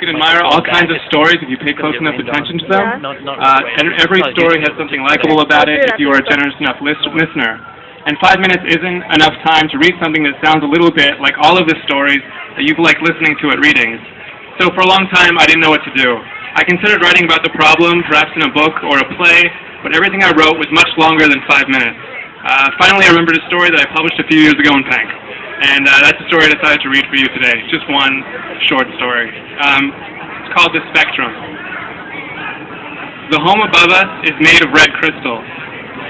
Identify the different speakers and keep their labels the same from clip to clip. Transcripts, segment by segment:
Speaker 1: can admire all kinds of stories if you pay close enough attention to them. And every story has something likable about it if you are a generous enough listener. And 5 minutes isn't enough time to read something that sounds a little bit like all of the stories that you've liked listening to at readings. So for a long time, I didn't know what to do. I considered writing about the problem, perhaps in a book or a play, but everything I wrote was much longer than 5 minutes. Finally, I remembered a story that I published a few years ago in Pank. And that's the story I decided to read for you today. Just one short story. It's called The Spectrum. The home above us is made of red crystal.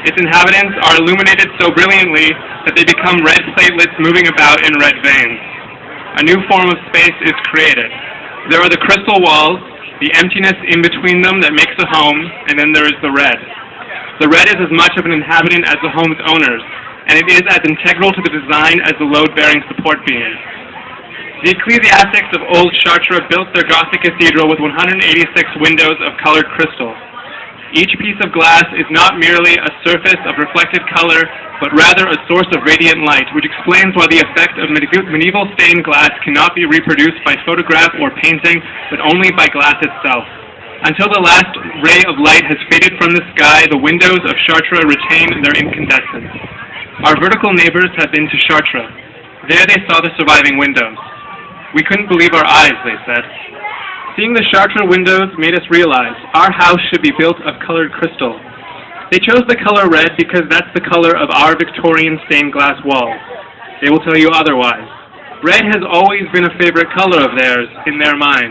Speaker 1: Its inhabitants are illuminated so brilliantly that they become red platelets moving about in red veins. A new form of space is created. There are the crystal walls, the emptiness in between them that makes a home, and then there is the red. The red is as much of an inhabitant as the home's owners, and it is as integral to the design as the load-bearing support beam. The ecclesiastics of old Chartres built their Gothic cathedral with 186 windows of colored crystal. Each piece of glass is not merely a surface of reflected color, but rather a source of radiant light, which explains why the effect of medieval stained glass cannot be reproduced by photograph or painting, but only by glass itself. Until the last ray of light has faded from the sky, the windows of Chartres retain their incandescence. Our vertical neighbors have been to Chartres. There they saw the surviving windows. We couldn't believe our eyes, they said. Seeing the Chartres windows made us realize our house should be built of colored crystal. They chose the color red because that's the color of our Victorian stained glass walls. They will tell you otherwise. Red has always been a favorite color of theirs in their minds.